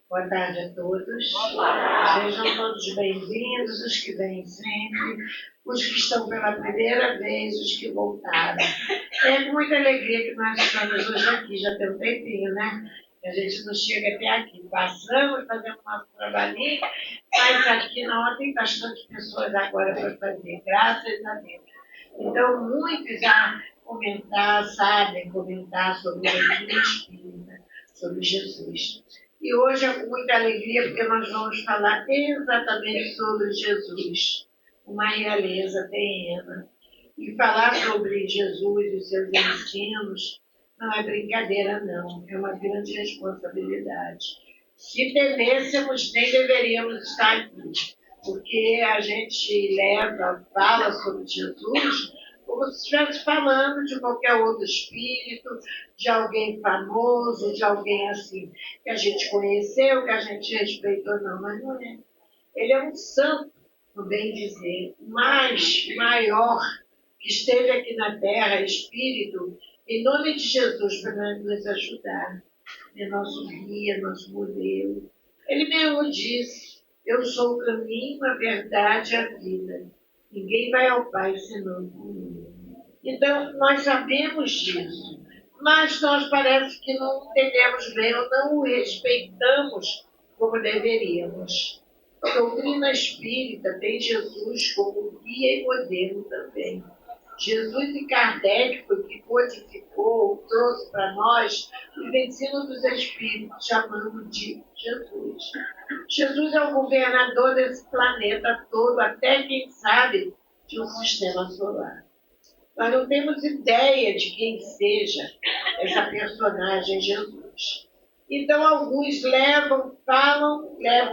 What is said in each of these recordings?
Boa tarde a todos. Sejam todos bem-vindos, os que vêm sempre, os que estão pela primeira vez, os que voltaram. É com muita alegria que nós estamos hoje aqui, já tem um tempinho, né? A gente não chega até aqui. Passamos, fazemos nosso trabalhinho, mas aqui não tem bastante pessoas agora para fazer, graças a Deus. Então, muitos já sabem comentar sobre a vida espírita, sobre Jesus. E hoje é com muita alegria, porque nós vamos falar exatamente sobre Jesus, uma realeza terrena. E falar sobre Jesus e seus ensinos não é brincadeira, não. É uma grande responsabilidade. Se temêssemos, nem deveríamos estar aqui, porque a gente fala sobre Jesus como se estivesse falando de qualquer outro espírito, de alguém famoso, de alguém assim, que a gente conheceu, que a gente respeitou, não, mas não é. Ele é um santo, no bem dizer, maior, que esteve aqui na Terra, espírito, em nome de Jesus, para nos ajudar. É nosso guia, nosso modelo. Ele mesmo disse, eu sou o caminho, a verdade e a vida. Ninguém vai ao Pai senão por mim. Então, nós sabemos disso, mas nós parece que não entendemos bem ou não o respeitamos como deveríamos. A doutrina espírita tem Jesus como guia e modelo também. Jesus e Kardec foi que codificou, trouxe para nós os ensinos dos Espíritos, chamando de Jesus. Jesus é o governador desse planeta todo, até quem sabe de um sistema solar. Nós não temos ideia de quem seja essa personagem Jesus. Então, alguns levam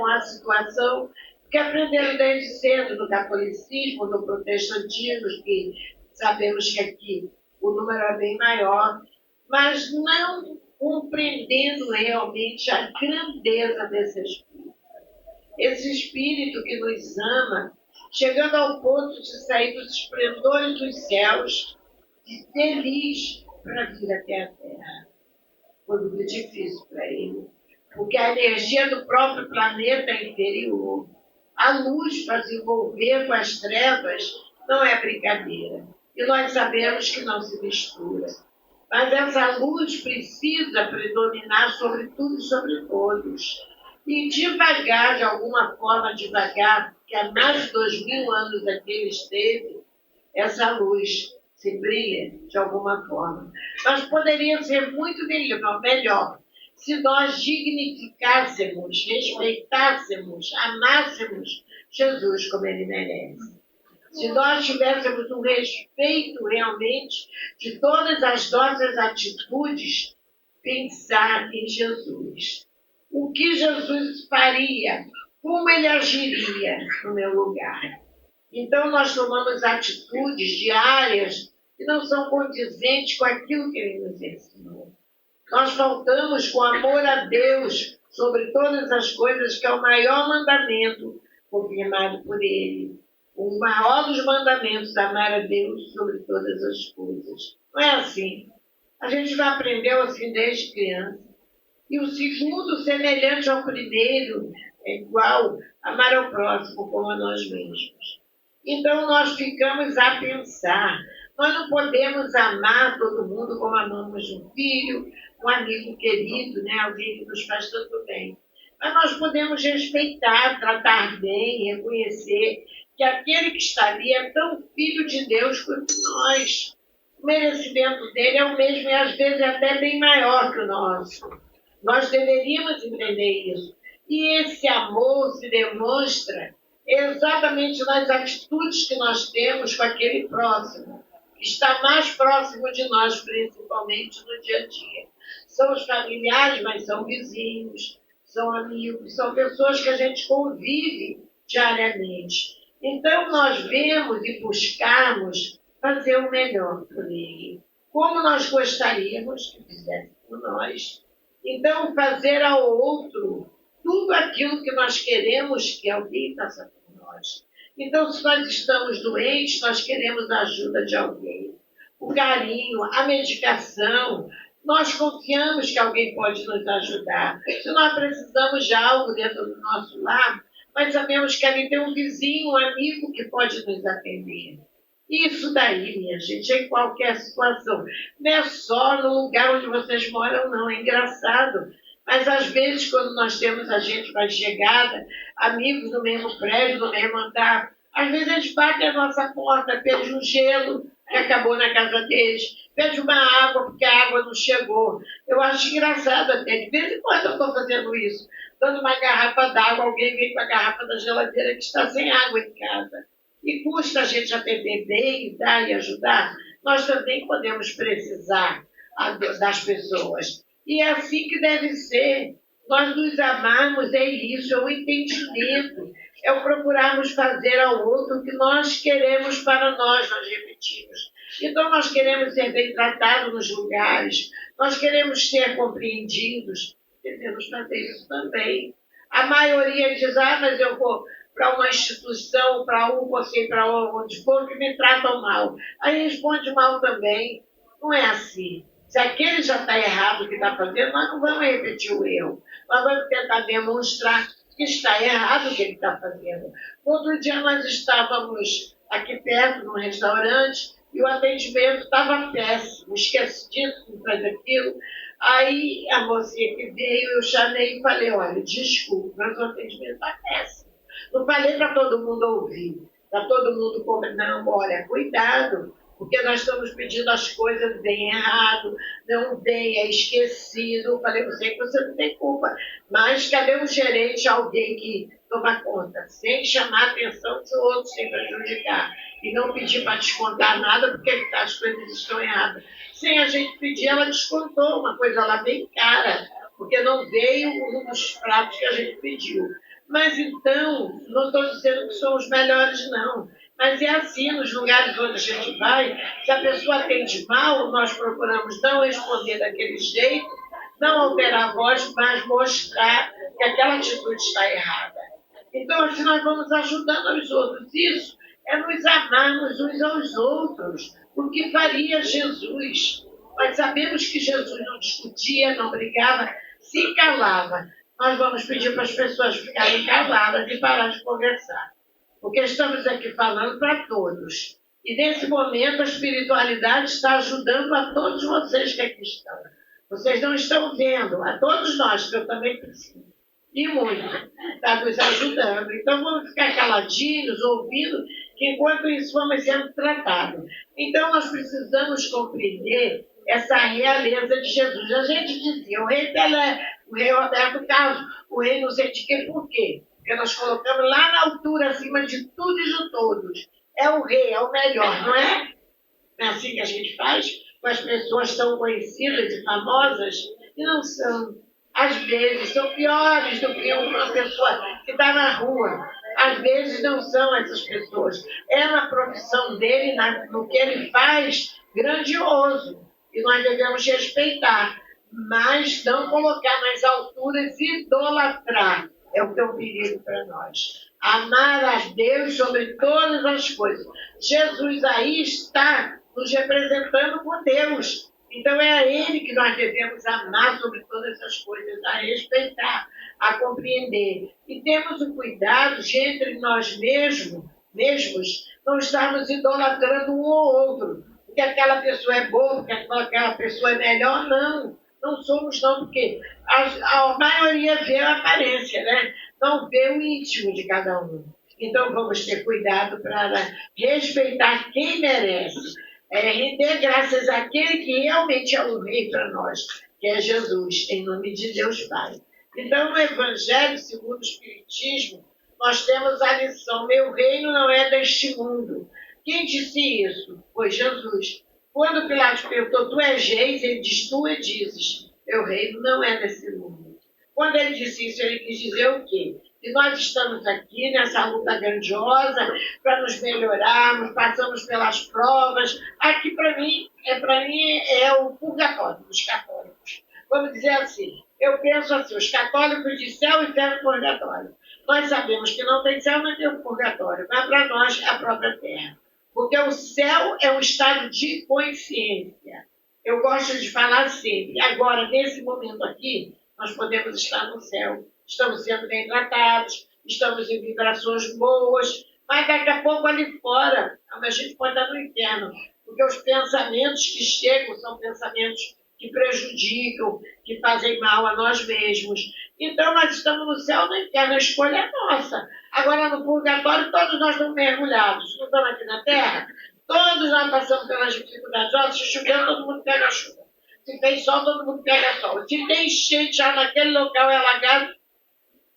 a situação que aprenderam desde cedo no catolicismo, no protestantismo, que sabemos que aqui o número é bem maior, mas não compreendendo realmente a grandeza desse Espírito. Esse Espírito que nos ama, chegando ao ponto de sair dos esplendores dos céus, de feliz para vir até a Terra. Foi muito difícil para ele, porque a energia do próprio planeta é inferior. A luz para se envolver com as trevas não é brincadeira. E nós sabemos que não se mistura. Mas essa luz precisa predominar sobre tudo e sobre todos. E devagar, de alguma forma devagar, porque há mais de 2000 anos aqui ele esteve, essa luz se brilha de alguma forma. Mas poderia ser muito melhor se nós dignificássemos, respeitássemos, amássemos Jesus como ele merece. Se nós tivéssemos um respeito realmente de todas as nossas atitudes, pensar em Jesus. O que Jesus faria? Como ele agiria no meu lugar? Então, nós tomamos atitudes diárias que não são condizentes com aquilo que ele nos ensinou. Nós faltamos com amor a Deus sobre todas as coisas, que é o maior mandamento confirmado por ele. O maior dos mandamentos, amar a Deus sobre todas as coisas. Não é assim. A gente já aprendeu assim desde criança. E o segundo, semelhante ao primeiro, é igual, amar ao próximo como a nós mesmos. Então, nós ficamos a pensar. Nós não podemos amar todo mundo como amamos um filho, um amigo querido, né? Alguém que nos faz tanto bem. Mas nós podemos respeitar, tratar bem, reconhecer que aquele que está ali é tão filho de Deus quanto nós. O merecimento dele é o mesmo e às vezes é até bem maior que o nosso. Nós deveríamos entender isso. E esse amor se demonstra exatamente nas atitudes que nós temos com aquele próximo, que está mais próximo de nós, principalmente no dia a dia. São os familiares, mas são vizinhos, são amigos, são pessoas que a gente convive diariamente. Então, nós vemos e buscamos fazer o melhor por ele, como nós gostaríamos que fizesse por nós. Então, fazer ao outro tudo aquilo que nós queremos que alguém faça por nós. Então, se nós estamos doentes, nós queremos a ajuda de alguém. O carinho, a medicação, Nós confiamos que alguém pode nos ajudar. Se nós precisamos de algo dentro do nosso lar, nós sabemos que ali tem um vizinho, um amigo que pode nos atender. Isso daí, minha gente, em qualquer situação. Não é só no lugar onde vocês moram, não. É engraçado. Mas às vezes, quando nós temos a gente mais chegada, amigos no mesmo prédio, no mesmo andar, às vezes eles batem a nossa porta, pedem um gelo que acabou na casa deles, pede uma água porque a água não chegou. Eu acho engraçado até. De vez em quando eu estou fazendo isso. Dando uma garrafa d'água, alguém vem com a garrafa da geladeira que está sem água em casa. E custa a gente atender bem, dar e ajudar. Nós também podemos precisar das pessoas. E é assim que deve ser. Nós nos amarmos, é isso, é o entendimento. É o procurarmos fazer ao outro o que nós queremos para nós repetimos. Então, nós queremos ser bem tratados nos lugares, nós queremos ser compreendidos, devemos fazer isso também. A maioria diz, mas eu vou para uma instituição, para você, para onde for, que me tratam mal. Aí responde mal também. Não é assim. Se aquele já está errado o que está fazendo, nós não vamos repetir o erro. Nós vamos tentar demonstrar que está errado o que ele está fazendo. Outro dia nós estávamos aqui perto, num restaurante, e o atendimento estava péssimo. Esqueci disso, não faz aquilo. Aí a mocinha que veio, eu chamei e falei, olha, desculpa, mas o atendimento está péssimo. Não falei para todo mundo ouvir, para todo mundo comer. Não, olha, cuidado, porque nós estamos pedindo as coisas bem errado, não bem, é esquecido. Eu falei, eu sei que você não tem culpa, mas cadê um gerente, alguém que toma conta, sem chamar a atenção dos outros, sem prejudicar, e não pedir para descontar nada, porque as coisas estão erradas. Sem a gente pedir, ela descontou uma coisa lá bem cara, porque não veio um dos pratos que a gente pediu. Mas então, não estou dizendo que são os melhores, não. Mas é assim, nos lugares onde a gente vai, se a pessoa atende mal, nós procuramos não responder daquele jeito, não alterar a voz, mas mostrar que aquela atitude está errada. Então, assim, nós vamos ajudando os outros. Isso é nos amarmos uns aos outros. O que faria Jesus? Nós sabemos que Jesus não discutia, não brigava, se calava. Nós vamos pedir para as pessoas ficarem caladas e parar de conversar. Porque estamos aqui falando para todos. E nesse momento a espiritualidade está ajudando a todos vocês que aqui estão. Vocês não estão vendo, a todos nós, que eu também preciso. E muito. Está nos ajudando. Então vamos ficar caladinhos, ouvindo, que enquanto isso vamos sendo tratados. Então nós precisamos compreender essa realeza de Jesus. A gente dizia, o rei Pelé, o rei Roberto Carlos, o rei não sei de quê, por quê? Porque nós colocamos lá na altura, acima de tudo e de todos. É o rei, é o melhor, não é? Não é assim que a gente faz? Com as pessoas tão conhecidas e famosas, e não são. Às vezes são piores do que uma pessoa que está na rua. Às vezes não são essas pessoas. É na profissão dele, no que ele faz, grandioso. E nós devemos respeitar, mas não colocar nas alturas e idolatrar. É o que é um perigo para nós. Amar a Deus sobre todas as coisas. Jesus aí está nos representando por Deus. Então é a Ele que nós devemos amar sobre todas essas coisas, a respeitar, a compreender. E temos o cuidado de entre nós mesmos não estarmos idolatrando um ou outro. Porque aquela pessoa é boa, porque aquela pessoa é melhor, não. Não somos não, porque a maioria vê a aparência, né? Não vê o íntimo de cada um. Então vamos ter cuidado para respeitar quem merece. Render graças àquele que realmente é o rei para nós, que é Jesus, em nome de Deus Pai. Então, no Evangelho segundo o Espiritismo, nós temos a lição, meu reino não é deste mundo. Quem disse isso? Foi Jesus. Quando Pilatos perguntou, tu és reis? Ele diz, tu dizes, meu reino não é desse mundo. Quando ele disse isso, ele quis dizer o quê? Que nós estamos aqui nessa luta grandiosa para nos melhorarmos, passamos pelas provas. Aqui, para mim, é o purgatório dos católicos. Vamos dizer assim, eu penso assim, os católicos de céu, inferno e purgatório. Nós sabemos que não tem céu, não tem purgatório, mas para nós é a própria terra. Porque o céu é um estado de consciência. Eu gosto de falar sempre. Agora, nesse momento aqui, nós podemos estar no céu. Estamos sendo bem tratados, estamos em vibrações boas, mas daqui a pouco ali fora, a gente pode estar no inferno, porque os pensamentos que chegam são pensamentos que prejudicam, que fazem mal a nós mesmos. Então, nós estamos no céu ou no inferno, a escolha é nossa. Agora, no purgatório, todos nós estamos mergulhados. Não estamos aqui na Terra? Todos nós passamos pelas dificuldades. Ó, se chover, todo mundo pega chuva. Se tem sol, todo mundo pega sol. Se tem enchente já naquele local é alagado,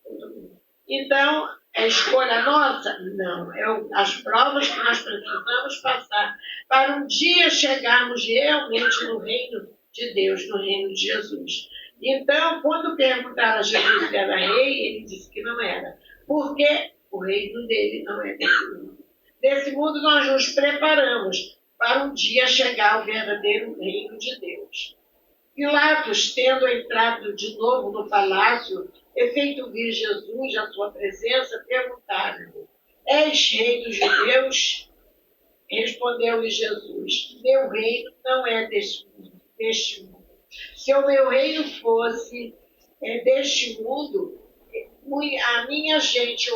todo mundo. Então, é escolha nossa? Não. É as provas que nós precisamos passar para um dia chegarmos realmente no reino de Deus, no reino de Jesus. Então, quando perguntaram a Jesus se era rei, ele disse que não era. Porque o reino dele não é desse mundo. Desse mundo nós nos preparamos para um dia chegar ao verdadeiro reino de Deus. Pilatos, tendo entrado de novo no palácio, e feito vir Jesus à sua presença, perguntaram-lhe: És rei dos judeus? Respondeu-lhe Jesus: Meu reino não é deste mundo. Se o meu reino fosse deste mundo, a minha gente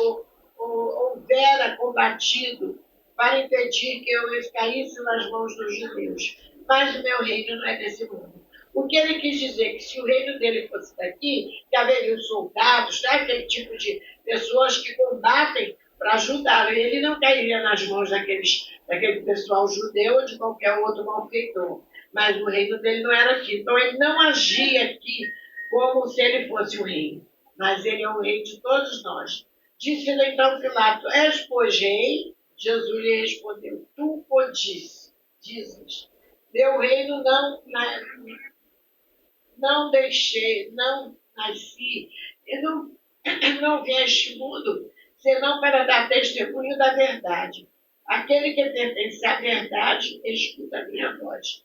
houvera combatido para impedir que eu caísse nas mãos dos judeus. Mas o meu reino não é desse mundo. O que ele quis dizer? Que se o reino dele fosse daqui, que haveriam soldados, né? Aquele tipo de pessoas que combatem para ajudá-lo. E ele não cairia nas mãos daquele pessoal judeu ou de qualquer outro malfeitor. Mas o reino dele não era aqui. Então ele não agia aqui como se ele fosse o rei. Mas ele é o rei de todos nós. Disse-lhe então Pilatos: És, pois, rei? Jesus lhe respondeu: Tu o dizes. Meu reino não deixei, não nasci, e não vim a este mundo, senão para dar testemunho da verdade. Aquele que pertence à verdade, escuta a minha voz.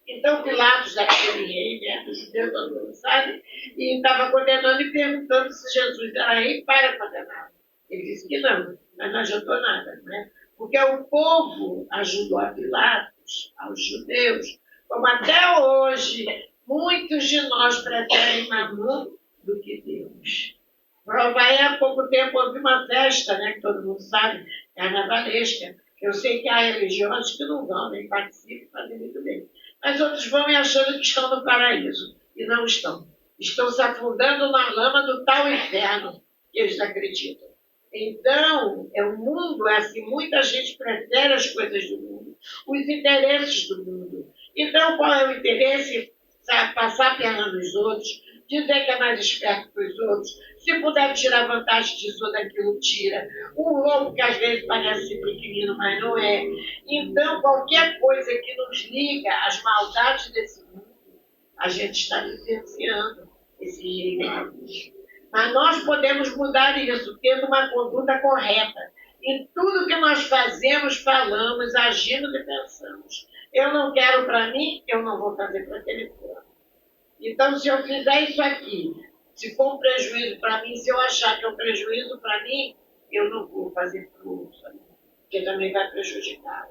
Então Pilatos, aquele rei, né, dos judeus, todo mundo sabe, e estava condenando e perguntando se Jesus era rei para condenar. Ele disse que não, mas não adiantou nada, né? Porque o povo ajudou a Pilatos, aos judeus, como até hoje muitos de nós preferem Mamon do que Deus. Prova aí, há pouco tempo houve uma festa, né, que todo mundo sabe, carnavalesca. Eu sei que há religiões que não vão, nem participam, fazem muito bem. Mas outros vão e achando que estão no paraíso. E não estão. Estão se afundando na lama do tal inferno que eles acreditam. Então, o mundo é assim, muita gente prefere as coisas do mundo, os interesses do mundo. Então, qual é o interesse? Sabe, passar a perna nos outros, dizer que é mais esperto que os outros. Se puder tirar vantagem disso ou daquilo, tira. Um lobo que às vezes parece pequenino, mas não é. Então, qualquer coisa que nos liga às maldades desse mundo, a gente está vivenciando esse reino. Mas nós podemos mudar isso, tendo uma conduta correta. Em tudo que nós fazemos, falamos, agimos e pensamos. Eu não quero para mim, eu não vou fazer para aquele plano. Então, se eu fizer isso aqui, se for um prejuízo para mim, se eu achar que é um prejuízo para mim, eu não vou fazer para o outro, porque também vai prejudicar.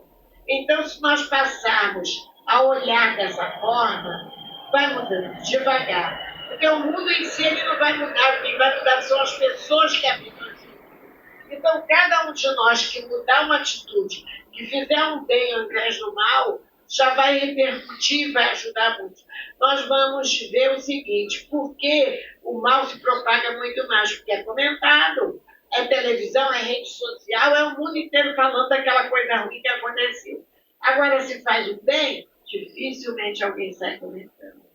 Então, se nós passarmos a olhar dessa forma, vai mudando devagar. Porque o mundo em si ele não vai mudar, quem vai mudar são as pessoas que habitam esse mundo. Então, cada um de nós que mudar uma atitude, que fizer um bem ao invés do mal, já vai repercutir e vai ajudar muito. Nós vamos ver o seguinte: por que o mal se propaga muito mais? Porque é comentado, é televisão, é rede social, é o mundo inteiro falando daquela coisa ruim que aconteceu. Agora, se faz o bem, dificilmente alguém sai comentando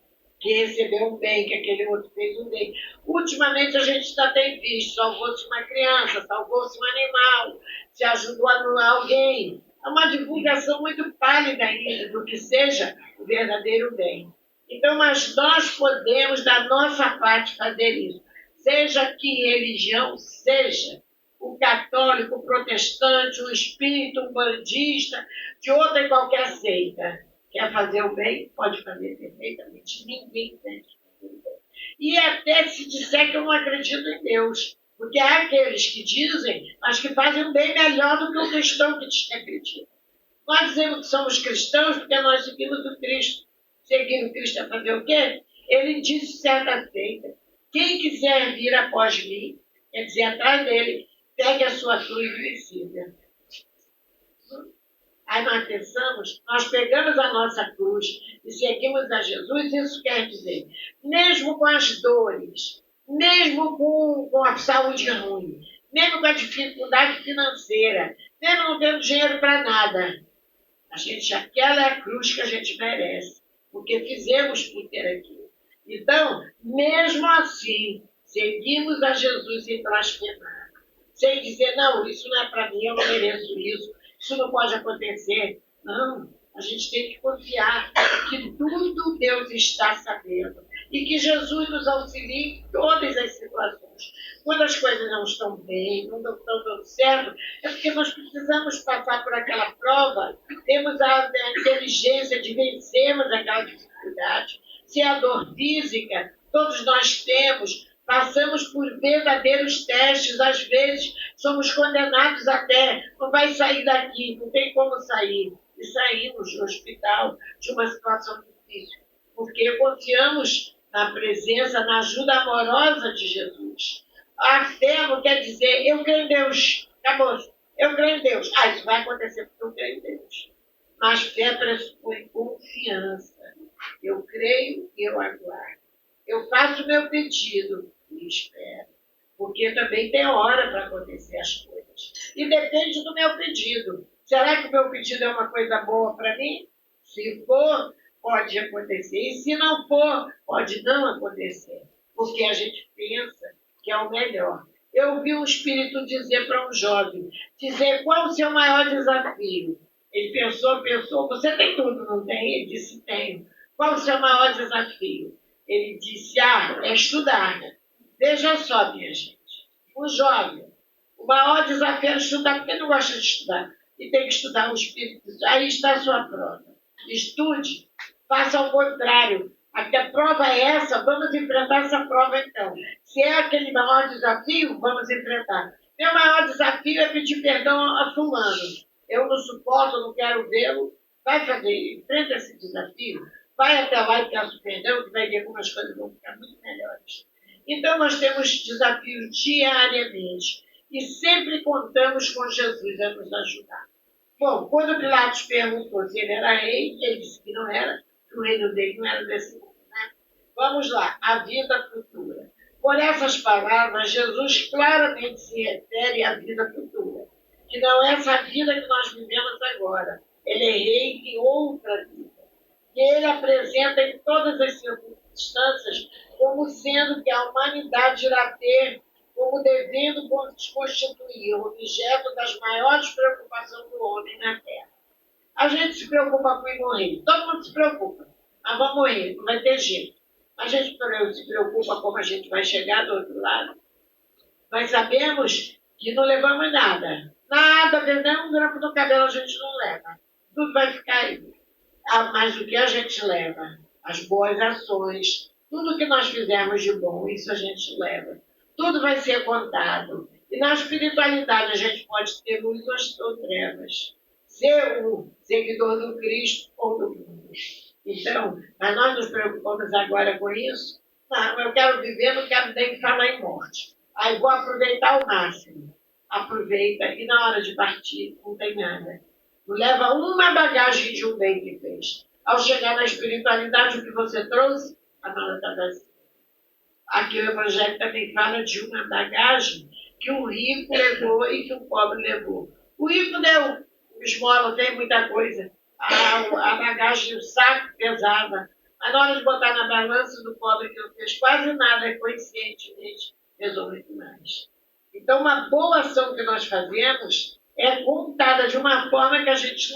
que recebeu um bem, que aquele outro fez um bem. Ultimamente a gente está tem visto, salvou-se uma criança, salvou-se um animal, se ajudou a anular alguém. É uma divulgação muito pálida ainda do que seja o verdadeiro bem. Então, mas nós podemos, da nossa parte, fazer isso. Seja que religião seja, o católico, o protestante, o espírita, o bandista, de outra e qualquer seita. Quer fazer o bem? Pode fazer perfeitamente. Ninguém tem que fazer o bem. E até se disser que eu não acredito em Deus. Porque há aqueles que dizem, mas que fazem o bem melhor do que o cristão que diz que acredita. Nós dizemos que somos cristãos porque nós seguimos o Cristo. Seguir o Cristo é fazer o quê? Ele disse certa feita, quem quiser vir após mim, quer dizer, atrás dele, pegue a sua cruz e me siga. Aí nós pensamos, nós pegamos a nossa cruz e seguimos a Jesus, isso quer dizer, mesmo com as dores, mesmo com a saúde ruim, mesmo com a dificuldade financeira, mesmo não tendo dinheiro para nada, aquela é a cruz que a gente merece, porque fizemos por ter aquilo. Então, mesmo assim, seguimos a Jesus sem blasfemar, sem dizer, não, isso não é para mim, eu não mereço isso não pode acontecer. Não, a gente tem que confiar que tudo Deus está sabendo e que Jesus nos auxilie em todas as situações. Quando as coisas não estão bem, não estão dando certo, é porque nós precisamos passar por aquela prova, temos a inteligência de vencermos aquela dificuldade. Se é a dor física, todos nós temos, passamos por verdadeiros testes, às vezes somos condenados até, não vai sair daqui, não tem como sair. E saímos do hospital de uma situação difícil, porque confiamos na presença, na ajuda amorosa de Jesus. A fé não quer dizer, eu creio em Deus, acabou, eu creio em Deus. Isso vai acontecer porque eu creio em Deus. Mas fé pressupõe confiança. Eu creio e eu aguardo. Eu faço o meu pedido e espero. Porque também tem hora para acontecer as coisas. E depende do meu pedido. Será que o meu pedido é uma coisa boa para mim? Se for, pode acontecer. E se não for, pode não acontecer. Porque a gente pensa que é o melhor. Eu vi um espírito dizer para um jovem, dizer qual o seu maior desafio. Ele pensou, você tem tudo, não tem? Ele disse, tenho. Qual o seu maior desafio? Ele disse, é estudar. Veja só, minha gente, um jovem, o maior desafio é estudar, porque não gosta de estudar. E tem que estudar o Espírito. Aí está a sua prova. Estude, faça ao contrário. Até a prova é essa, vamos enfrentar essa prova então. Se é aquele maior desafio, vamos enfrentar. Meu maior desafio é pedir perdão a fulano. Eu não suporto, não quero vê-lo. Vai fazer, enfrenta esse desafio. Vai até lá e peça perdão, que vai ver como as coisas vão ficar muito melhores. Então, nós temos desafios diariamente e sempre contamos com Jesus a nos ajudar. Bom, quando Pilatos perguntou se ele era rei, ele disse que não era, que o reino dele não era desse mundo. Né? Vamos lá, a vida futura. Por essas palavras, Jesus claramente se refere à vida futura, que não é essa vida que nós vivemos agora. Ele é rei de outra vida. E ele apresenta em todas as circunstâncias como sendo que a humanidade irá ter, como devendo constituir o objeto das maiores preocupações do homem na Terra. A gente se preocupa com ir morrer, todo mundo se preocupa, mas vamos morrer, não vai ter jeito. A gente se preocupa como a gente vai chegar do outro lado, mas sabemos que não levamos nada. Nada, nem um grampo do cabelo a gente não leva. Tudo vai ficar aí. Mas o que a gente leva? As boas ações, tudo que nós fizermos de bom, isso a gente leva. Tudo vai ser contado. E na espiritualidade a gente pode ter luz ou trevas. Ser um seguidor do Cristo ou do mundo. Então, mas nós nos preocupamos agora com isso? Não, eu quero viver, não quero nem falar em morte. Aí vou aproveitar ao máximo. Aproveita e na hora de partir não tem nada. Não leva uma bagagem de um bem que fez. Ao chegar na espiritualidade, o que você trouxe, a mala está vazia. Aqui o Evangelho também fala de uma bagagem que um rico levou e que um pobre levou. O rico deu esmola, tem muita coisa. A bagagem, o saco pesava. Mas na hora de botar na balança do pobre que não fez quase nada, conscientemente, pesou muito mais. Então, uma boa ação que nós fazemos é contada de uma forma que a gente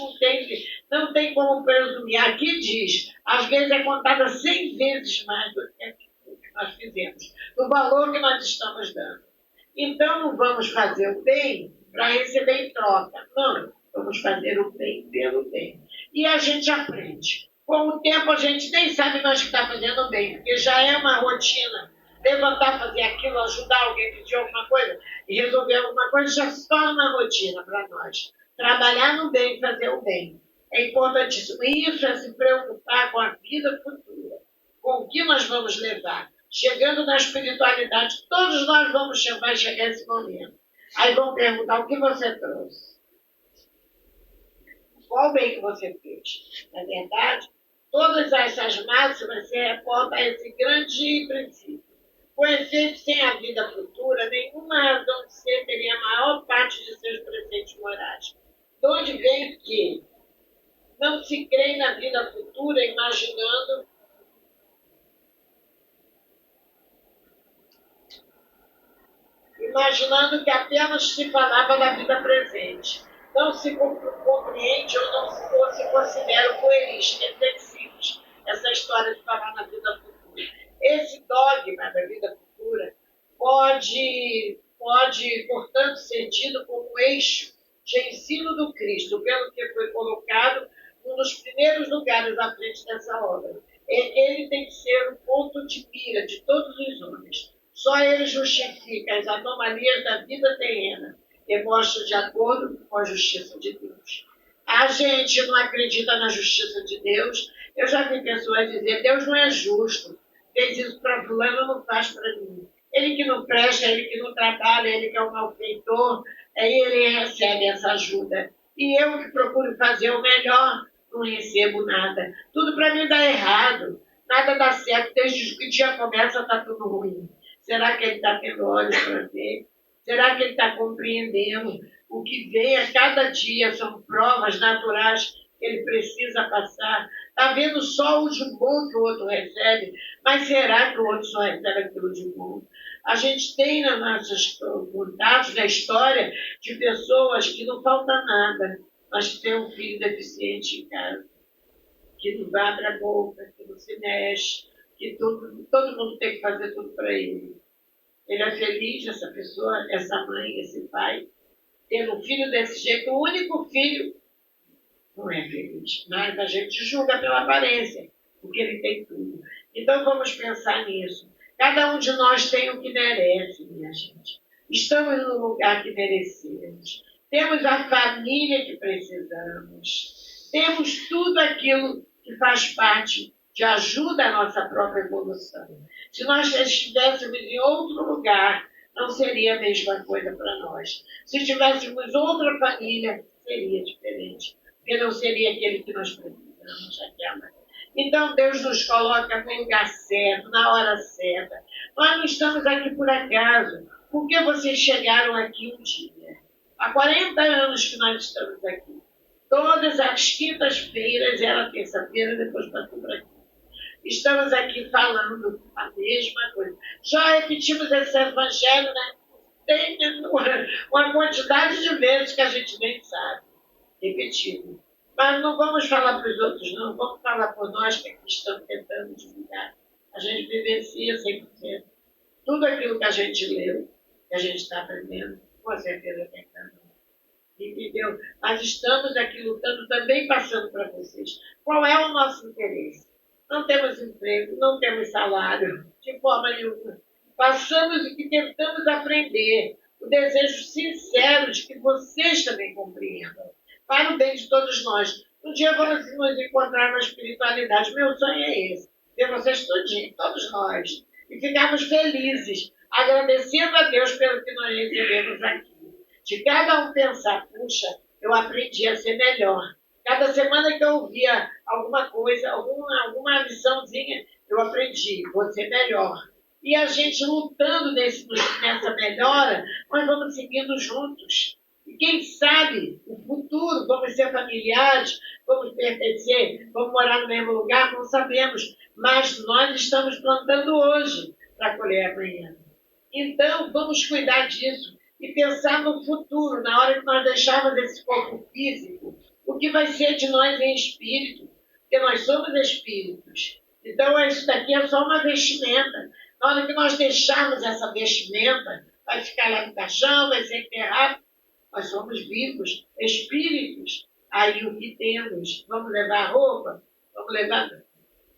não tem como presumir. Aqui diz, às vezes é contada 100 vezes mais do que nós fizemos, do valor que nós estamos dando. Então, não vamos fazer o bem para receber em troca. Não, vamos fazer o bem pelo bem. E a gente aprende. Com o tempo, a gente nem sabe mais que está fazendo o bem, porque já é uma rotina. Levantar, fazer aquilo, ajudar alguém, pedir alguma coisa e resolver alguma coisa, já se torna uma rotina para nós. trabalhar no bem, fazer o bem. É importantíssimo. Isso é se preocupar com a vida futura, com o que nós vamos levar. Chegando na espiritualidade, todos nós vai chegar esse momento. Aí vão perguntar o que você trouxe. Qual o bem que você fez? Na verdade, todas essas máximas se reportam a esse grande princípio. Com efeito, sem a vida futura, nenhuma razão de ser teria a maior parte de seus preceitos morais. De onde vem que não se crê na vida futura imaginando que apenas se falava da vida presente. Não se compreende ou se considera pueris, reflexivos, essa história de falar na vida futura. Esse dogma da vida futura pode portanto, ser tido como eixo de ensino do Cristo, pelo que foi colocado um dos primeiros lugares à frente dessa obra. Ele tem que ser o ponto de mira de todos os homens. Só ele justifica as anomalias da vida terrena e mostra de acordo com a justiça de Deus. A gente não acredita na justiça de Deus. Eu já vi pessoas dizer, Deus não é justo. Fez isso para fulano, não faz para mim. Ele que não presta, ele que não trabalha, ele que é um malfeitor, aí ele recebe essa ajuda. E eu que procuro fazer o melhor, não recebo nada. Tudo para mim dá errado. Nada dá certo. Desde que o dia começa, está tudo ruim. Será que ele está tendo olhos para ver? Será que ele está compreendendo o que vem a cada dia? São provas naturais que ele precisa passar. Está vendo só o de bom que o outro recebe, mas será que o outro só recebe aquilo de bom? A gente tem nas nossas contatos da história de pessoas que não falta nada, mas que tem um filho deficiente em casa, que não abre a boca, que não se mexe, que todo mundo tem que fazer tudo para ele. Ele é feliz, essa pessoa, essa mãe, esse pai, tendo um filho desse jeito, o único filho não é feliz. Mas a gente julga pela aparência, porque ele tem tudo. Então vamos pensar nisso. Cada um de nós tem o que merece, minha gente. Estamos no lugar que merecemos. Temos a família que precisamos. Temos tudo aquilo que faz parte de ajuda à nossa própria evolução. Se nós estivéssemos em outro lugar, não seria a mesma coisa para nós. Se tivéssemos outra família, seria diferente. Porque não seria aquele que nós precisamos, aquela. Então Deus nos coloca no lugar certo, na hora certa. Nós não estamos aqui por acaso. Por que vocês chegaram aqui um dia? Há 40 anos que nós estamos aqui. Todas as quintas-feiras, era terça-feira, depois passou para aqui. Estamos aqui falando a mesma coisa. Já repetimos esse evangelho, né? Tem uma quantidade de vezes que a gente nem sabe. Repetido. Mas não vamos falar para os outros, não. Vamos falar por nós que aqui estamos tentando divulgar. A gente vivencia 100%. Tudo aquilo que a gente leu, que a gente está aprendendo, com certeza tem razão. Entendeu? Mas estamos aqui lutando também, passando para vocês. Qual é o nosso interesse? Não temos emprego, não temos salário, de forma nenhuma. Passamos e que tentamos aprender. O desejo sincero de que vocês também compreendam. Para o bem de todos nós. Um dia vamos nos encontrar na espiritualidade. Meu sonho é esse. Ver vocês tudinho, todos nós. E ficarmos felizes, agradecendo a Deus pelo que nós recebemos aqui. De cada um pensar, puxa, eu aprendi a ser melhor. Cada semana que eu ouvia alguma coisa, alguma liçãozinha, eu aprendi, vou ser melhor. E a gente lutando nessa melhora, nós vamos seguindo juntos. E quem sabe, o futuro, vamos ser familiares, vamos pertencer, vamos morar no mesmo lugar, não sabemos. Mas nós estamos plantando hoje para colher amanhã. Então, vamos cuidar disso e pensar no futuro, na hora que nós deixarmos esse corpo físico, o que vai ser de nós em espírito, porque nós somos espíritos. Então, isso daqui é só uma vestimenta. Na hora que nós deixarmos essa vestimenta, vai ficar lá no caixão, vai ser enterrado. Nós somos vivos, espíritos. Aí o que temos? Vamos levar roupa? Vamos levar...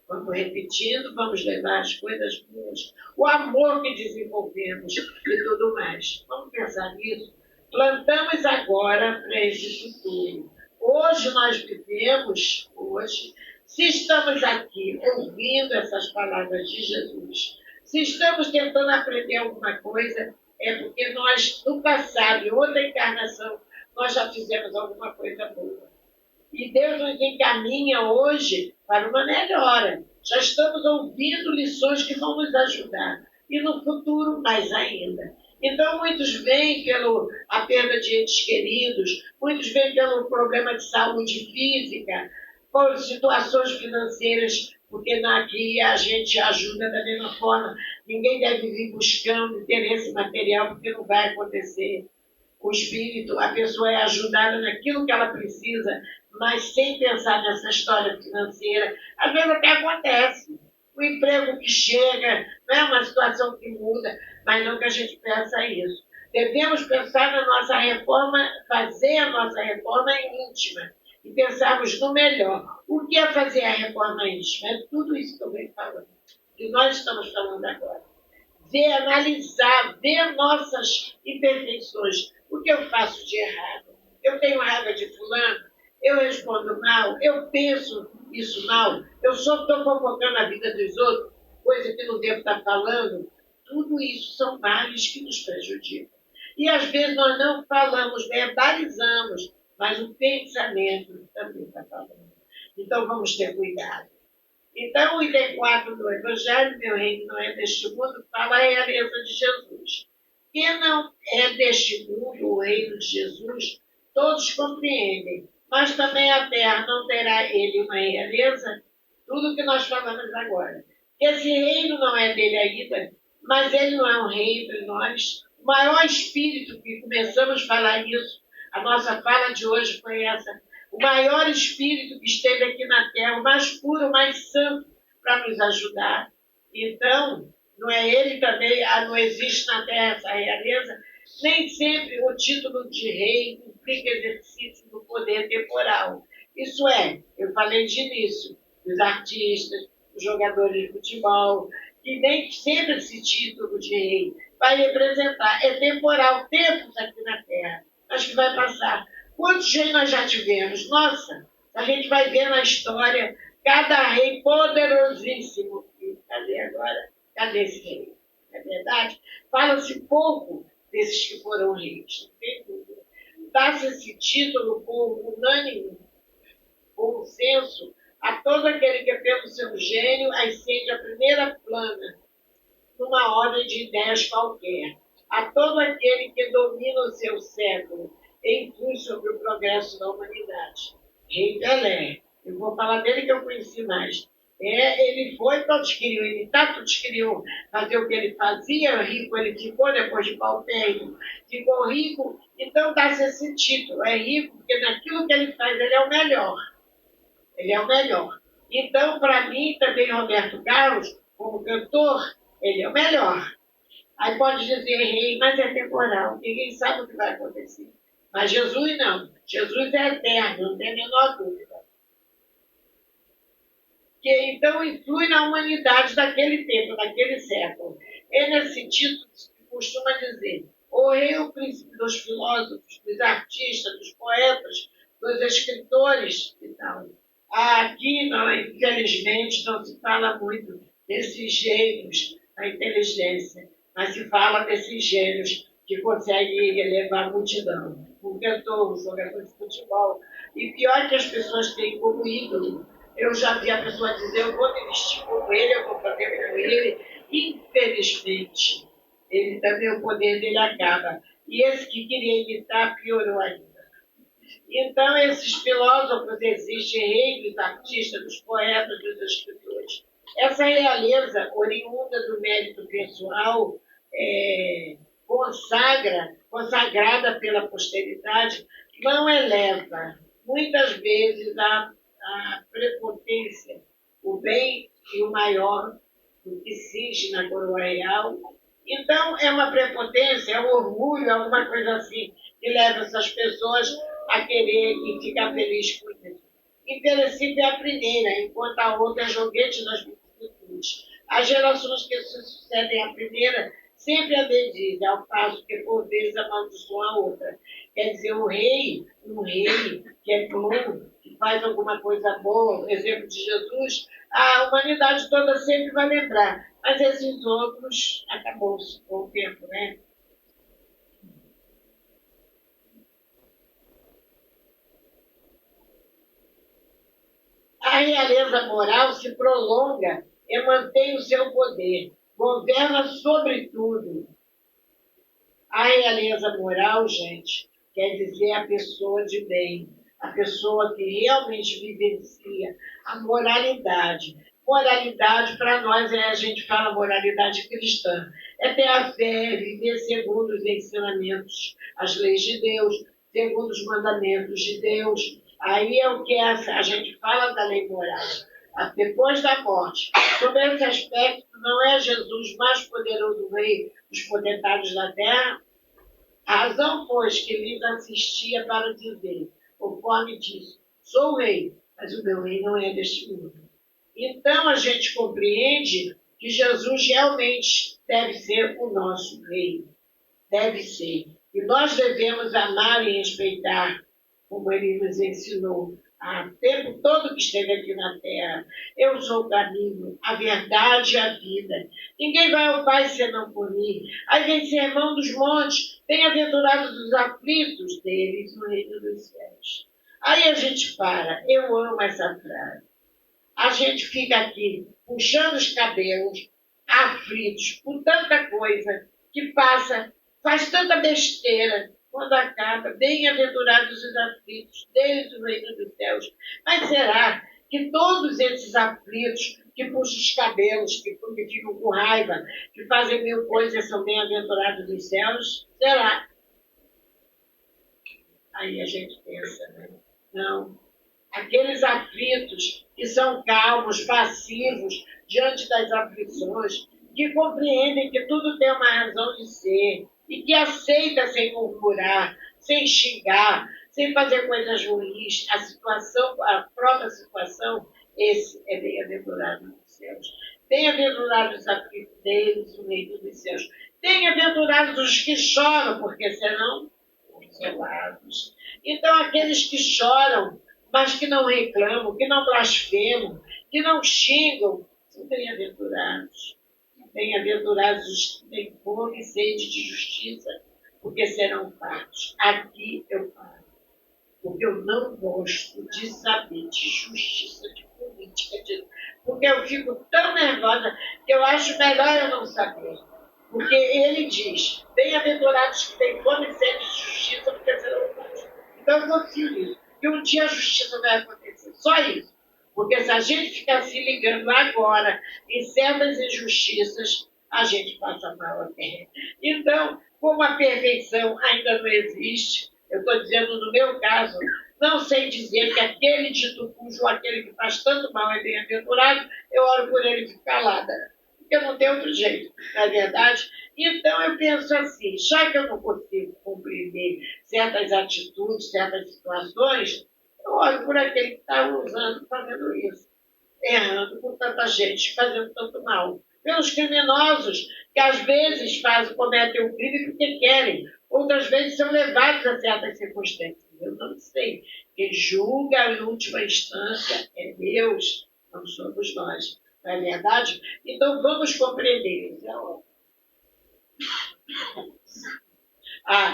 Vamos repetindo, vamos levar as coisas boas. O amor que desenvolvemos e tudo mais. Vamos pensar nisso. Plantamos agora para esse futuro. Hoje nós vivemos, se estamos aqui ouvindo essas palavras de Jesus, se estamos tentando aprender alguma coisa, é porque nós, no passado, em outra encarnação, nós já fizemos alguma coisa boa. E Deus nos encaminha hoje para uma melhora. Já estamos ouvindo lições que vão nos ajudar. E no futuro, mais ainda. Então, muitos vêm pela perda de entes queridos, muitos vêm pelo problema de saúde física, por situações financeiras, porque aqui a gente ajuda da mesma forma. Ninguém deve vir buscando interesse material, porque não vai acontecer. O espírito, a pessoa é ajudada naquilo que ela precisa, mas sem pensar nessa história financeira. Às vezes até acontece. O emprego que chega, não é uma situação que muda, mas não que a gente pensa isso. Devemos pensar na nossa reforma, fazer a nossa reforma íntima e pensarmos no melhor. O que é fazer a reforma íntima? É tudo isso que eu venho falando, que nós estamos falando agora. Ver, analisar, ver nossas imperfeições. O que eu faço de errado? Eu tenho raiva de fulano? Eu respondo mal? Eu penso isso mal? Eu só estou fofocando a vida dos outros, coisa que não devo estar falando? Tudo isso são males que nos prejudicam. E às vezes nós não falamos, verbalizamos, mas o pensamento também está falando. Então vamos ter cuidado. Então, o item 4 do Evangelho, meu reino não é deste mundo, fala a realeza de Jesus. Quem não é deste mundo, o reino de Jesus, todos compreendem, mas também a terra não terá ele uma realeza? Tudo que nós falamos agora. Esse reino não é dele ainda, mas ele não é um rei entre nós. O maior espírito que começamos a falar isso, a nossa fala de hoje foi essa. O maior espírito que esteve aqui na Terra, o mais puro, o mais santo, para nos ajudar. Então, não é ele também, não existe na Terra essa realeza. Nem sempre o título de rei implica exercício do poder temporal. Isso é, eu falei de início, os artistas, os jogadores de futebol, que nem sempre esse título de rei vai representar. É temporal, tempos aqui na Terra, mas que vai passar. Quantos reis nós já tivemos? Nossa, a gente vai ver na história cada rei poderosíssimo. Cadê agora? Cadê esse rei? Não é verdade? Fala-se pouco desses que foram reis, não tem dúvida. Dá-se esse título por unânime consenso a todo aquele que, pelo seu gênio, ascende a primeira plana numa ordem de ideias qualquer. A todo aquele que domina o seu século e influi sobre o progresso da humanidade. Rei Pelé. Eu vou falar dele que eu conheci mais. Ele foi, todos queriam imitar, todos queriam fazer o que ele fazia, rico ele ficou, depois de paupeiro, ficou rico, então dá-se esse título, é rico, porque naquilo que ele faz ele é o melhor. Ele é o melhor. Então, para mim, também Roberto Carlos, como cantor, ele é o melhor. Aí pode dizer rei, mas é temporal. Ninguém sabe o que vai acontecer. Mas Jesus não. Jesus é eterno, não tem a menor dúvida. Que então influi na humanidade daquele tempo, daquele século. É nesse sentido que costuma dizer: o rei, o príncipe dos filósofos, dos artistas, dos poetas, dos escritores e tal. Aqui, não, infelizmente, não se fala muito desses gênios da inteligência, mas se fala desses gênios que conseguem elevar a multidão. Um cantor, um jogador de futebol. E pior que as pessoas têm como ídolo. Eu já vi a pessoa dizer, eu vou me vestir como ele, eu vou fazer como ele. Infelizmente, ele também, o poder dele acaba. E esse que queria imitar piorou ainda. Então, esses filósofos existem, reis, dos artistas, dos poetas, dos escritores. Essa realeza, oriunda do mérito pessoal, consagrada pela posteridade, não eleva, muitas vezes, a prepotência, o bem e o maior do que cinge na coroa real. Então, é uma prepotência, é um orgulho, é alguma coisa assim, que leva essas pessoas a querer e ficar feliz com isso. Inverecível é a primeira, enquanto a outra é joguete das vicissitudes. As gerações que se sucedem à primeira sempre a bendize, ao passo que por vezes amaldiçoa a outra. Quer dizer, um rei que é bom, que faz alguma coisa boa, exemplo de Jesus, a humanidade toda sempre vai lembrar. Mas esses outros acabou-se com o tempo, né? A realeza moral se prolonga e mantém o seu poder, governa sobre tudo. A realeza moral, gente, quer dizer a pessoa de bem, a pessoa que realmente vivencia a moralidade. Moralidade, para nós, a gente fala moralidade cristã. É ter a fé, viver segundo os ensinamentos, as leis de Deus, segundo os mandamentos de Deus. Aí é o que a gente fala da lei moral. Depois da morte. Sobre esse aspecto, não é Jesus mais poderoso rei dos potentados da terra? A razão, pois, que lhes assistia para dizer, conforme disse, sou rei, mas o meu rei não é deste mundo. Então a gente compreende que Jesus realmente deve ser o nosso rei. Deve ser. E nós devemos amar e respeitar, como ele nos ensinou, o tempo todo que esteve aqui na Terra. Eu sou o caminho, a verdade e a vida. Ninguém vai ao Pai senão por mim. Aí vem Sermão dos Montes, bem-aventurados os aflitos deles no reino dos céus. Aí a gente para. Eu amo essa frase. A gente fica aqui puxando os cabelos, aflitos, com tanta coisa que passa, faz tanta besteira, quando acaba, bem-aventurados os aflitos, deles o reino dos céus. Mas será que todos esses aflitos que puxam os cabelos, que ficam com raiva, que fazem mil coisas, são bem-aventurados dos céus? Será? Aí a gente pensa, né? Não. Aqueles aflitos que são calmos, passivos diante das aflições, que compreendem que tudo tem uma razão de ser e que aceita sem murmurar, sem xingar, sem fazer coisas ruins, a situação, a própria situação, esse é bem-aventurado nos céus. Bem-aventurados os aflitos deles, o reino dos céus. Bem-aventurados os que choram, porque serão consolados. Então, aqueles que choram, mas que não reclamam, que não blasfemam, que não xingam, são bem-aventurados. Bem-aventurados os que têm fome e sede de justiça, porque serão fartos. Aqui eu paro, porque eu não gosto de saber de justiça, de política, porque eu fico tão nervosa que eu acho melhor eu não saber. Porque ele diz, bem-aventurados que têm fome e sede de justiça, porque serão fartos. Então eu confio nisso, que um dia a justiça vai acontecer. Só isso. Porque se a gente ficar se ligando agora em certas injustiças, a gente passa mal até. Então, como a perfeição ainda não existe, eu estou dizendo no meu caso, não sei dizer que aquele dito cujo, aquele que faz tanto mal é bem-aventurado, eu oro por ele e fico calada. Porque não tem outro jeito, não é verdade? Então eu penso assim, já que eu não consigo compreender certas atitudes, certas situações, eu olho por aquele que está usando, fazendo isso, errando com tanta gente, fazendo tanto mal. Pelos criminosos, que às vezes cometem um crime porque querem, outras vezes são levados a certas circunstâncias. Eu não sei. Quem julga em última instância é Deus, não somos nós. Não é verdade? Então vamos compreender isso.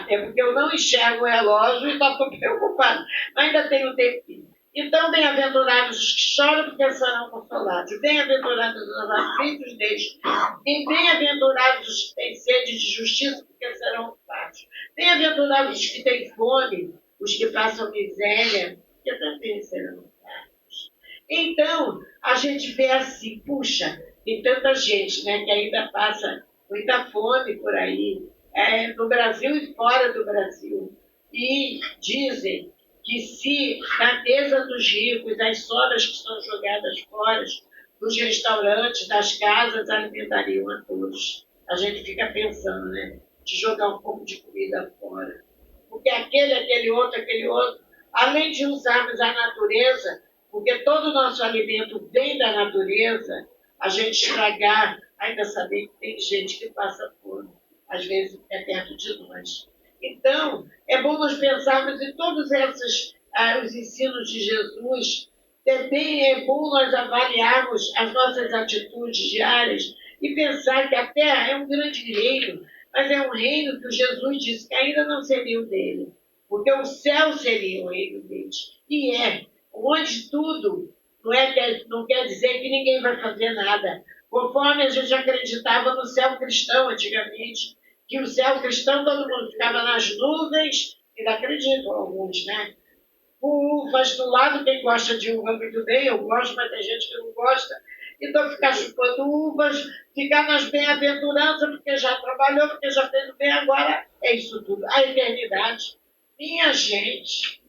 É porque eu não enxergo o relógio e estou preocupado. Ainda tenho tempinho. Então, bem-aventurados os que choram, porque serão consolados. Bem-aventurados os aflitos deles. E bem-aventurados os que têm sede de justiça, porque serão fartos. Bem-aventurados os que têm fome, os que passam miséria, porque também serão fartos. Então, a gente vê assim, puxa, tem tanta gente, né, que ainda passa muita fome por aí, no Brasil e fora do Brasil. E dizem que se na mesa dos ricos as sobras que são jogadas fora, dos restaurantes, das casas, alimentariam a todos. A gente fica pensando, né? De jogar um pouco de comida fora. Porque aquele outro, além de usarmos a natureza, porque todo o nosso alimento vem da natureza, a gente estragar, ainda saber que tem gente que passa fome. às vezes é perto de nós. Então, é bom nós pensarmos em todos os ensinos de Jesus. Também é bom nós avaliarmos as nossas atitudes diárias e pensar que a Terra é um grande reino, mas é um reino que o Jesus disse que ainda não seria o dele, porque o céu seria o reino deles. E onde tudo não quer dizer que ninguém vai fazer nada. Conforme a gente acreditava no céu cristão antigamente, que o céu cristão todo mundo ficava nas nuvens, ainda acreditam alguns, né? Com uvas do lado, quem gosta de uva muito bem, eu gosto, mas tem gente que não gosta. Então, ficar chupando uvas, ficar nas bem-aventuranças, porque já trabalhou, porque já fez o bem, agora é isso tudo. A eternidade. Minha gente,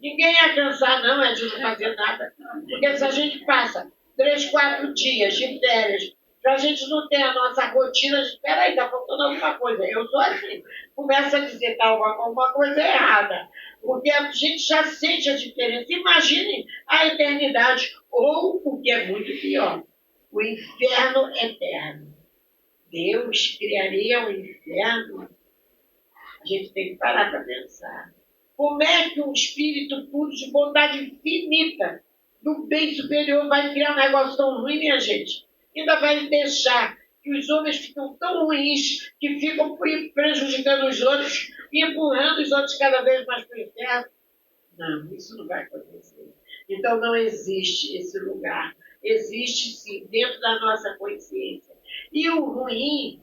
ninguém ia cansar, não, de não fazer nada. Porque se a gente passa 3, 4 dias de férias, para a gente não ter a nossa rotina de, peraí, está faltando alguma coisa. Eu sou assim. Começa a dizer que está alguma coisa errada. Porque a gente já sente a diferença. Imagine a eternidade. Ou, o que é muito pior, o inferno eterno. Deus criaria o inferno. A gente tem que parar para pensar. Como é que um espírito puro de bondade infinita, do bem superior, vai criar um negócio tão ruim, minha gente? Ainda vai deixar que os homens ficam tão ruins que ficam prejudicando os outros e empurrando os outros cada vez mais para o inferno? Não, isso não vai acontecer. Então não existe esse lugar. Existe sim, dentro da nossa consciência. E o ruim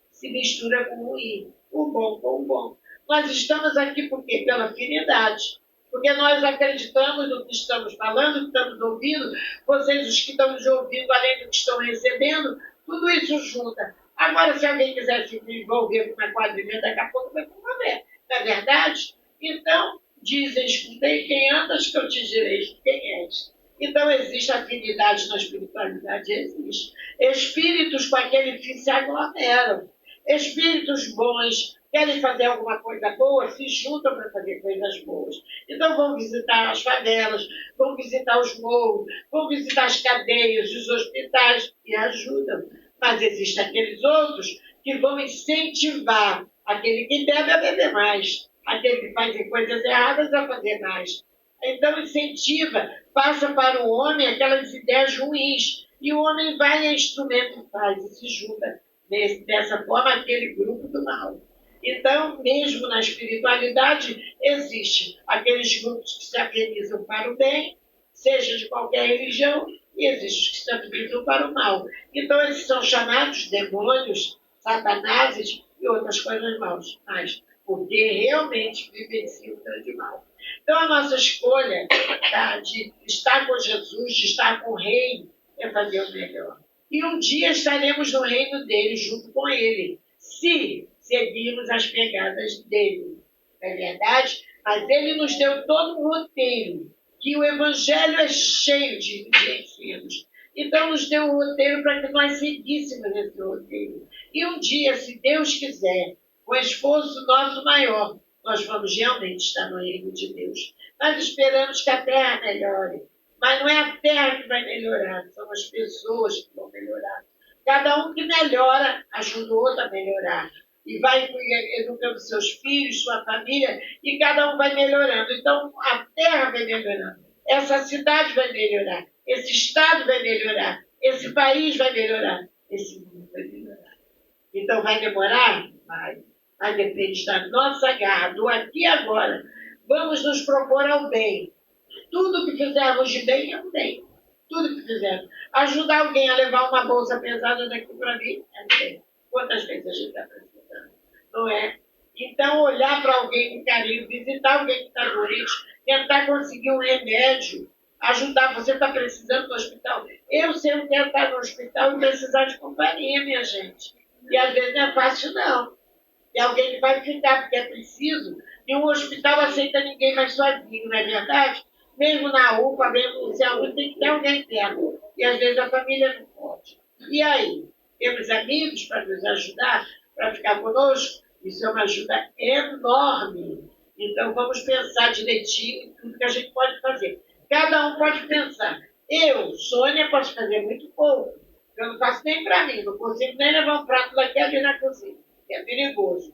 se mistura com o ruim, o bom com o bom. Nós estamos aqui por quê? Pela afinidade. Porque nós acreditamos no que estamos falando, que estamos ouvindo, vocês os que estão nos ouvindo, além do que estão recebendo, tudo isso junta. Agora, se alguém quiser se envolver com uma quadrilha, daqui a pouco vai promover. Não é verdade? Então, dizem, escutei quem andas que eu te direi quem és. Então, existe afinidade na espiritualidade? Existe. Espíritos com aquele fim se aglomeram. Espíritos bons querem fazer alguma coisa boa, se juntam para fazer coisas boas. Então vão visitar as favelas, vão visitar os morros, vão visitar as cadeias, os hospitais e ajudam. Mas existem aqueles outros que vão incentivar aquele que bebe a beber mais, aquele que faz coisas erradas a fazer mais. Então incentiva, passa para o homem aquelas ideias ruins. E o homem vai a instrumento e faz e se junta dessa forma aquele grupo do mal. Então, mesmo na espiritualidade, existe aqueles grupos que se afinizam para o bem, seja de qualquer religião, e existem os que se afinizam para o mal. Então, esses são chamados demônios, satanases e outras coisas maus, mas porque realmente vivenciam o grande mal. Então, a nossa escolha de estar com Jesus, de estar com o Rei, é fazer o melhor. E um dia estaremos no reino dele, junto com ele, se seguirmos as pegadas dele. Não é verdade? Mas ele nos deu todo um roteiro, que o Evangelho é cheio de ensinos. Então, nos deu um roteiro para que nós seguíssemos esse roteiro. E um dia, se Deus quiser, com esforço nosso maior, nós vamos realmente estar no reino de Deus. Nós esperamos que a terra melhore. Mas não é a terra que vai melhorar, são as pessoas que vão melhorar. Cada um que melhora ajuda o outro a melhorar. E vai educando seus filhos, sua família, e cada um vai melhorando. Então, a terra vai melhorando. Essa cidade vai melhorar. Esse estado vai melhorar. Esse país vai melhorar. Esse mundo vai melhorar. Então, vai demorar? Vai. Mas depende da nossa garra, do aqui e agora. Vamos nos propor ao bem. Tudo que fizermos de bem é um bem. Tudo que fizermos. Ajudar alguém a levar uma bolsa pesada daqui para mim é um bem. Quantas vezes a gente está precisando? Não é? Então, olhar para alguém com carinho, visitar alguém que está doente, tentar conseguir um remédio, ajudar. Você está precisando do hospital? Eu sempre quero estar no hospital e precisar de companhia, minha gente. E às vezes não é fácil, não. Tem alguém que vai ficar porque é preciso. E um hospital aceita ninguém mais sozinho, não é verdade? Mesmo na UPA, mesmo no céu, tem que ter alguém perto. E às vezes a família não pode. E aí? Temos amigos para nos ajudar, para ficar conosco? Isso é uma ajuda enorme. Então vamos pensar direitinho em tudo que a gente pode fazer. Cada um pode pensar. Eu, Sônia, posso fazer muito pouco. Eu não faço nem para mim, não consigo nem levar um prato daqui ali na cozinha. é perigoso.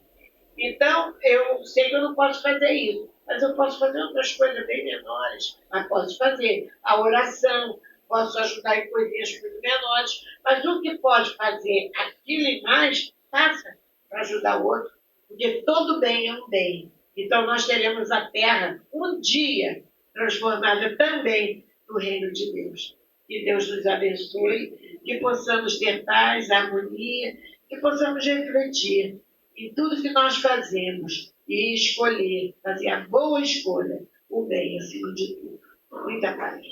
Então, eu sei que eu não posso fazer isso, mas eu posso fazer outras coisas bem menores. Mas posso fazer a oração, posso ajudar em coisinhas muito menores, mas o que pode fazer aquilo e mais, faça para ajudar o outro, porque todo bem é um bem. Então, nós teremos a terra um dia transformada também no reino de Deus. Que Deus nos abençoe, que possamos ter paz, harmonia, que possamos refletir em tudo que nós fazemos e escolher, fazer a boa escolha, o bem acima de tudo. Muita paz.